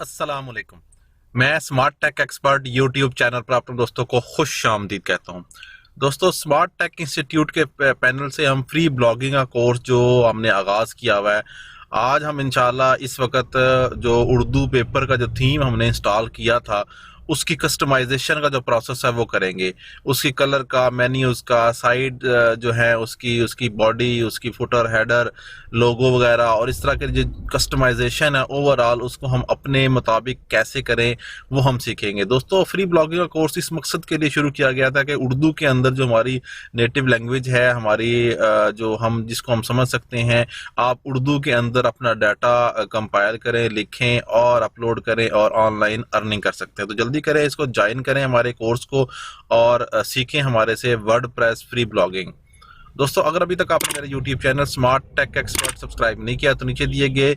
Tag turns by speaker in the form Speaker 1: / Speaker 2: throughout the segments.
Speaker 1: अस्सलाम वालेकुम। मैं smart tech expert YouTube channel पर अपने दोस्तों को खुश आमदीद कहता हूं। दोस्तों, स्मार्ट टेक इंस्टीट्यूट के पैनल से हम फ्री ब्लॉगिंग का कोर्स जो हमने आगाज़ किया हुआ है, आज हम इंशाल्लाह इस वक्त जो उर्दू पेपर का जो थीम हमने इंस्टॉल किया था उसकी कस्टमाइजेशन का जो प्रोसेस है वो करेंगे। उसकी कलर का, मेन्यूज़ का, साइड जो है उसकी उसकी बॉडी, उसकी फुटर, हेडर, लोगो वगैरह और इस तरह के जो कस्टमाइजेशन है ओवरऑल उसको हम अपने मुताबिक कैसे करें वो हम सीखेंगे। दोस्तों, फ्री ब्लॉगिंग का कोर्स इस मकसद के लिए शुरू किया गया था कि उर्दू के अंदर जो हमारी नेटिव लैंग्वेज है, हमारी जो हम जिसको हम समझ सकते हैं, आप उर्दू के अंदर अपना डाटा कंपाइल करें, लिखें और अपलोड करें और ऑनलाइन अर्निंग कर सकते हैं। तो जल्दी करें, इसको ज्वाइन करें हमारे कोर्स को और सीखें हमारे से वर्डप्रेस फ्री ब्लॉगिंग। दोस्तों, अगर अभी तक आपने मेरे YouTube channel smart tech expert subscribe नहीं किया तो नीचे दिए गए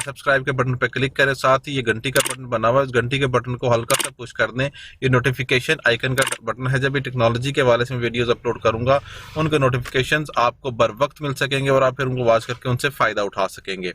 Speaker 1: सब्सक्राइब के बटन पर क्लिक करें। साथ ही ये घंटी का बटन बना हुआ है, उस घंटी के बटन को हल्का सा पुश कर दें। ये नोटिफिकेशन आइकन का बटन है। जब भी टेक्नोलॉजी के हवाले से मैं वीडियोस अपलोड करूंगा उनके नोटिफिकेशंस आपको बर वक्त मिल सकेंगे और आप फिर उनको वॉच करके उनसे फ़ायदा उठा सकेंगे।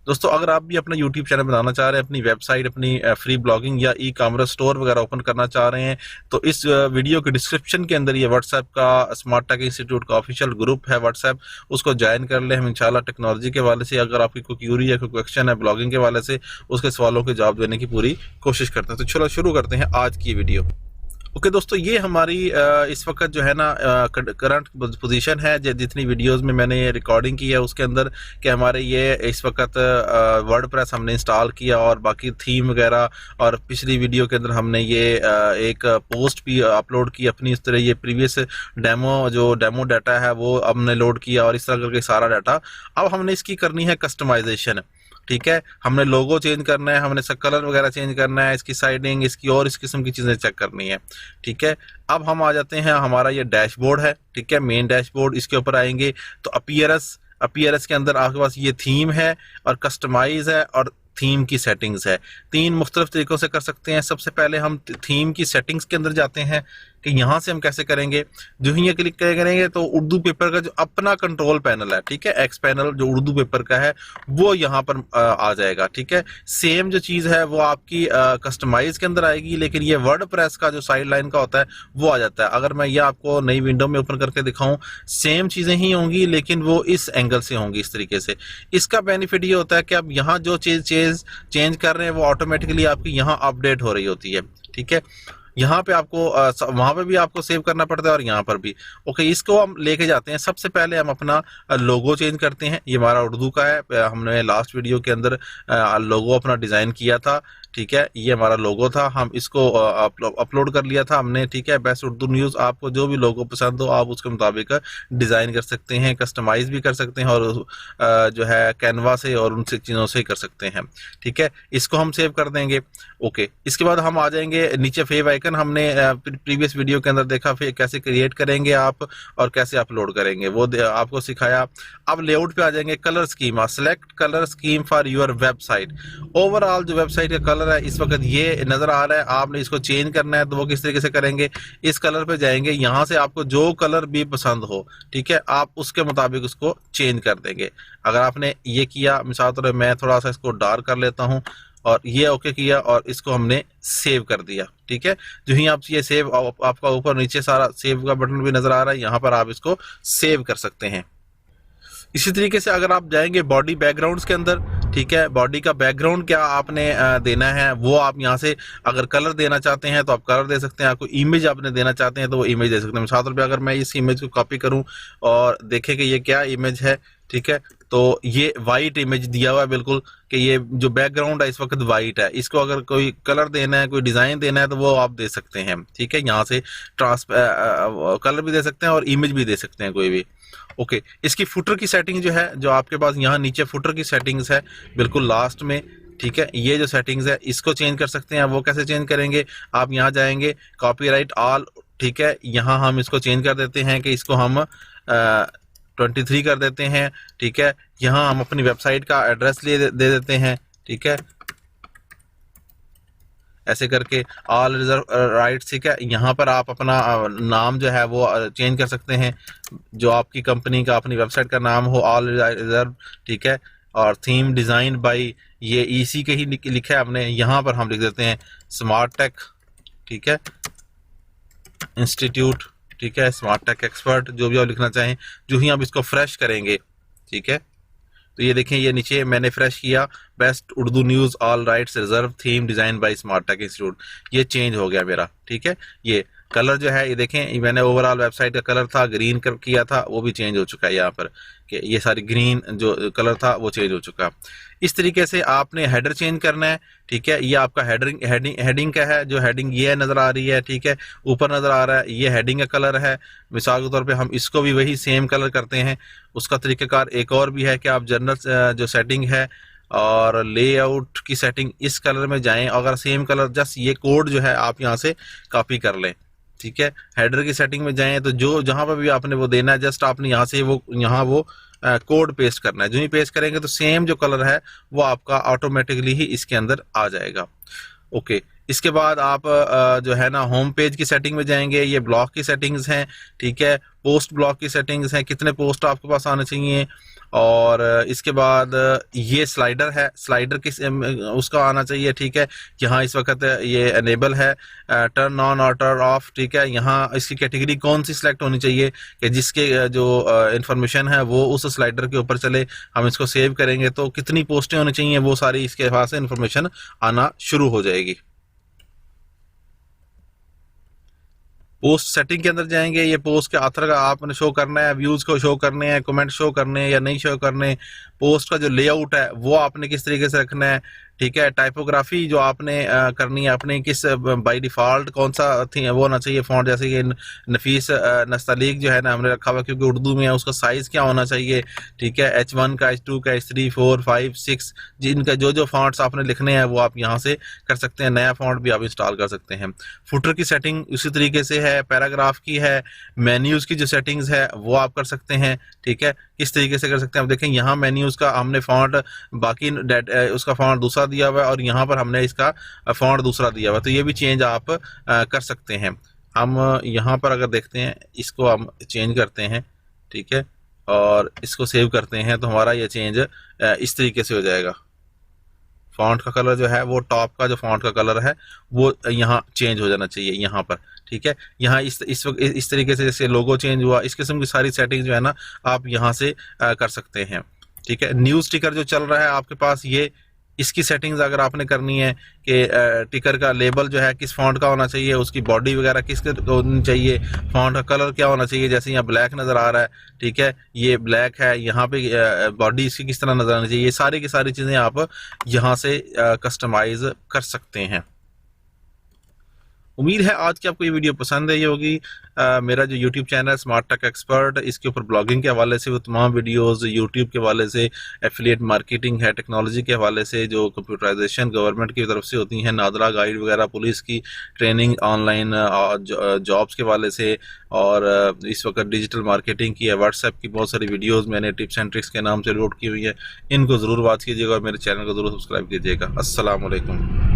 Speaker 1: दोस्तों, अगर आप भी अपना YouTube चैनल बनाना चाह रहे हैं, अपनी वेबसाइट, अपनी फ्री ब्लॉगिंग या ई कॉमर्स स्टोर वगैरह ओपन करना चाह रहे हैं, तो इस वीडियो के डिस्क्रिप्शन के अंदर ये व्हाट्सएप का स्मार्ट टेक इंस्टीट्यूट का ऑफिशियल ग्रुप है व्हाट्सएप, उसको ज्वाइन कर लें। हम इंशाल्लाह टेक्नोलॉजी के हवाले से अगर आपकी कोई क्यूरी या कोई क्वेश्चन है ब्लॉगिंग के हवाले से, उसके सवालों के जवाब देने की पूरी कोशिश करते हैं। तो चलो शुरू करते हैं आज की वीडियो। ओके दोस्तों, ये हमारी इस वक्त जो है ना करंट पोजीशन है, जितनी वीडियोस में मैंने रिकॉर्डिंग की है उसके अंदर कि हमारे ये इस वक्त वर्डप्रेस हमने इंस्टॉल किया और बाकी थीम वगैरह, और पिछली वीडियो के अंदर हमने ये एक पोस्ट भी अपलोड की अपनी। इस तरह ये प्रीवियस डेमो डाटा है वो हमने लोड किया और इस तरह करके सारा डाटा। अब हमने इसकी करनी है कस्टमाइजेशन। ठीक है, हमने लोगो चेंज करना है, हमने कलर वगैरह चेंज करना है, इसकी साइडिंग, इसकी और इस किस्म की चीज़ें चेक करनी है। ठीक है, अब हम आ जाते हैं, हमारा ये डैशबोर्ड है। ठीक है, मेन डैशबोर्ड, इसके ऊपर आएंगे तो अपीयरेंस के अंदर आपके पास ये थीम है और कस्टमाइज है और थीम की सेटिंग्स है। तीन मुख्तलिफ तरीक़ों से कर सकते हैं। सबसे पहले हम थीम की सेटिंग्स के अंदर जाते हैं कि यहाँ से हम कैसे करेंगे। जो ही ये क्लिक करेंगे तो उर्दू पेपर का जो अपना कंट्रोल पैनल है, ठीक है, एक्स पैनल जो उर्दू पेपर का है वो यहाँ पर आ जाएगा। ठीक है, सेम जो चीज़ है वो आपकी कस्टमाइज के अंदर आएगी, लेकिन ये वर्डप्रेस का जो साइड लाइन का होता है वो आ जाता है। अगर मैं ये आपको नई विंडो में ओपन करके दिखाऊं, सेम चीज़ें ही होंगी लेकिन वो इस एंगल से होंगी, इस तरीके से। इसका बेनिफिट ये होता है कि अब यहाँ जो चीज़ चेंज कर रहे हैं वो ऑटोमेटिकली आपकी यहाँ अपडेट हो रही होती है। ठीक है, यहाँ पे आपको वहां पे भी आपको सेव करना पड़ता है और यहाँ पर भी। ओके, इसको हम लेके जाते हैं। सबसे पहले हम अपना लोगो चेंज करते हैं। ये हमारा उर्दू का है, हमने लास्ट वीडियो के अंदर लोगो अपना डिज़ाइन किया था। ठीक है, ये हमारा लोगो था, हम इसको अपलोड कर लिया था हमने। ठीक है, बेस्ट उर्दू न्यूज़, आपको जो भी लोगो पसंद हो आप उसके मुताबिक डिज़ाइन कर सकते हैं, कस्टमाइज भी कर सकते हैं और जो है कैनवा से और उन चीज़ों से कर सकते हैं। ठीक है, इसको हम सेव कर देंगे। ओके, इसके बाद हम आ जाएंगे नीचे फेव आइकन। हमने प्रीवियस वीडियो के अंदर देखा फिर कैसे क्रिएट करेंगे आप और कैसे अपलोड करेंगे वो आपको सिखाया। अब लेआउट पे आ जाएंगे। Colour scheme, select colour scheme for your website. Overall जो वेबसाइट का कलर है इस वक्त ये नजर आ रहा है, आपने इसको चेंज करना है तो वो किस तरीके से करेंगे, इस कलर पे जाएंगे, यहाँ से आपको जो कलर भी पसंद हो, ठीक है, आप उसके मुताबिक उसको चेंज कर देंगे। अगर आपने ये किया, मिसाल तौर पर मैं थोड़ा सा इसको डार्क कर लेता हूँ और ये ओके किया और इसको हमने सेव कर दिया। ठीक है, जो ही आप ये सेव, आपका ऊपर नीचे सारा सेव का बटन भी नजर आ रहा है, यहाँ पर आप इसको सेव कर सकते हैं। इसी तरीके से अगर आप जाएंगे बॉडी बैकग्राउंड्स के अंदर, ठीक है, बॉडी का बैकग्राउंड क्या आपने देना है वो आप यहाँ से, अगर कलर देना चाहते हैं तो आप कलर दे सकते हैं, आपको इमेज आपने देना चाहते हैं तो वो इमेज दे सकते हैं। मिसाल तौर पे अगर मैं इस इमेज को कॉपी करूँ और देखें कि ये क्या इमेज है, ठीक है, तो ये वाइट इमेज दिया हुआ है बिल्कुल कि ये जो बैकग्राउंड है इस वक्त वाइट है। इसको अगर कोई कलर देना है, कोई डिज़ाइन देना है तो वो आप दे सकते हैं। ठीक है, यहाँ से कलर भी दे सकते हैं और इमेज भी दे सकते हैं कोई भी। ओके, इसकी फुटर की सेटिंग जो है, जो आपके पास यहाँ नीचे फुटर की सेटिंग्स है बिल्कुल लास्ट में। ठीक है, ये जो सेटिंग्स है इसको चेंज कर सकते हैं। वो कैसे चेंज करेंगे, आप यहाँ जाएंगे कॉपीराइट ऑल, ठीक है, यहाँ हम इसको चेंज कर देते हैं कि इसको हम 23 कर देते हैं। ठीक है, यहाँ हम अपनी वेबसाइट का एड्रेस दे देते हैं। ठीक है, ऐसे करके ऑल रिजर्व राइट्स। ठीक है, यहाँ पर आप अपना नाम जो है वो चेंज कर सकते हैं, जो आपकी कंपनी का, अपनी वेबसाइट का नाम हो, ऑल रिजर्व। ठीक है, और थीम डिज़ाइन बाई ये ईसी के ही लिखा है हमने, यहाँ पर हम लिख देते हैं स्मार्ट टेक, ठीक है, इंस्टीट्यूट, ठीक है, स्मार्ट टेक एक्सपर्ट, जो भी आप लिखना चाहें। जो ही आप इसको फ्रेश करेंगे, ठीक है, तो ये देखें, ये नीचे मैंने फ्रेश किया, best Urdu news all rights reserve theme design by smart tech institute, ये चेंज हो गया मेरा, ठीक है। ये कलर जो है, ये देखें, मैंने ओवरऑल वेबसाइट का कलर था ग्रीन किया था, वो भी चेंज हो चुका है यहाँ पर, कि ये सारी ग्रीन जो कलर था वो चेंज हो चुका। इस तरीके से आपने हेडर चेंज करना है, ठीक है। ये आपका हेडिंग का है, जो हेडिंग ये नज़र आ रही है, ठीक है, ऊपर नज़र आ रहा है, ये हेडिंग का कलर है। मिसाल के तौर पे हम इसको भी वही सेम कलर करते हैं। उसका तरीक़ाकार एक और भी है कि आप जनरल जो सेटिंग है और लेआउट की सेटिंग, इस कलर में जाएं, अगर सेम कलर, जस्ट ये कोड जो है आप यहाँ से कॉपी कर लें, ठीक है। हेडर की सेटिंग में जाएं तो जो जहां पर भी आपने वो देना है, जस्ट आपने यहाँ से वो कोड पेस्ट करना है। जो ही पेस्ट करेंगे तो सेम जो कलर है वो आपका ऑटोमेटिकली ही इसके अंदर आ जाएगा। ओके, इसके बाद आप जो है ना होम पेज की सेटिंग में जाएंगे, ये ब्लॉक की सेटिंग्स हैं, ठीक है, पोस्ट ब्लॉक की सेटिंग्स हैं, कितने पोस्ट आपके पास आने चाहिए। और इसके बाद ये स्लाइडर है, स्लाइडर किस उसका आना चाहिए, ठीक है। यहाँ इस वक्त ये अनेबल है, टर्न ऑन और टर्न ऑफ, ठीक है। यहाँ इसकी कैटेगरी कौन सी सिलेक्ट होनी चाहिए कि जिसके जो इंफॉर्मेशन है वो उस स्लाइडर के ऊपर चले। हम इसको सेव करेंगे तो कितनी पोस्टें होनी चाहिए वो सारी इसके पास इंफॉर्मेशन आना शुरू हो जाएगी। पोस्ट सेटिंग के अंदर जाएंगे, ये पोस्ट के आथर का आपने शो करना है, व्यूज को शो करने हैं, कमेंट शो करने हैं या नहीं शो करने। पोस्ट का जो लेआउट है वो आपने किस तरीके से रखना है, ठीक है। टाइपोग्राफी जो आपने करनी है, अपने किस बाय डिफॉल्ट कौन सा थी वो होना चाहिए फॉन्ट, जैसे कि नफीस नस्तालीक जो है ना हमने रखा हुआ क्योंकि उर्दू में है, उसका साइज क्या होना चाहिए, ठीक है। H1 का, H2 का, H3, 4, 5, 6, जिनका जो फॉन्ट्स आपने लिखने हैं वो आप यहाँ से कर सकते हैं। नया फॉन्ट भी आप इंस्टॉल कर सकते हैं। फुटर की सेटिंग उसी तरीके से है, पैराग्राफ की है, मेन्यूज की जो सेटिंग्स है वो आप कर सकते हैं, ठीक है। किस तरीके से कर सकते हैं आप देखें, यहाँ मेन्यूज का हमने फॉन्ट बाकी उसका फॉन्ट दूसरा दिया हुआ है और यहाँ पर हमने इसका फॉन्ट दूसरा दिया हुआ है, तो ये भी चेंज आप कर सकते हैं। हम यहाँ पर अगर देखते हैं, इसको हम चेंज करते हैं, ठीक है, और इसको सेव करते हैं तो हमारा ये चेंज इस तरीके से हो जाएगा। फॉन्ट का कलर जो है वो टॉप का जो फॉन्ट का कलर है वो यहाँ चेंज हो जाना चाहिए यहाँ पर, ठीक है। यहाँ इस वक्त इस तरीके से जैसे लोगो चेंज हुआ, इस किस्म की सारी सेटिंग जो है ना आप यहाँ से कर सकते हैं, ठीक है। न्यूज़ स्टिकर जो चल रहा है आपके पास, ये इसकी सेटिंग्स अगर आपने करनी है कि टिकर का लेबल जो है किस फॉन्ट का होना चाहिए, उसकी बॉडी वगैरह किस होनी चाहिए, फॉन्ट का कलर क्या होना चाहिए, जैसे यहाँ ब्लैक नज़र आ रहा है, ठीक है, ये ब्लैक है, यहाँ पे बॉडी इसकी किस तरह नज़र आनी चाहिए, ये सारी की सारी चीज़ें आप यहाँ से कस्टमाइज कर सकते हैं। उम्मीद है आज की आपको ये वीडियो पसंद आई होगी। मेरा जो यूट्यूब चैनल है स्मार्ट टेक एक्सपर्ट, इसके ऊपर ब्लॉगिंग के हवाले से वो तमाम वीडियोस, यूट्यूब के हवाले से एफिलिएट मार्केटिंग है, टेक्नोलॉजी के हवाले से जो कंप्यूटराइजेशन गवर्नमेंट की तरफ से होती हैं, नादरा गाइड वगैरह, पुलिस की ट्रेनिंग, ऑनलाइन जॉब्स के हवाले से, और इस वक्त डिजिटल मार्केटिंग की है, व्हाट्सएप की बहुत सारी वीडियोज़ मैंने टिप्स एंड ट्रिक्स के नाम से लोड की हुई है। इनको ज़रूर वॉच कीजिएगा और मेरे चैनल को ज़रूर सब्सक्राइब कीजिएगा। अस्सलाम वालेकुम।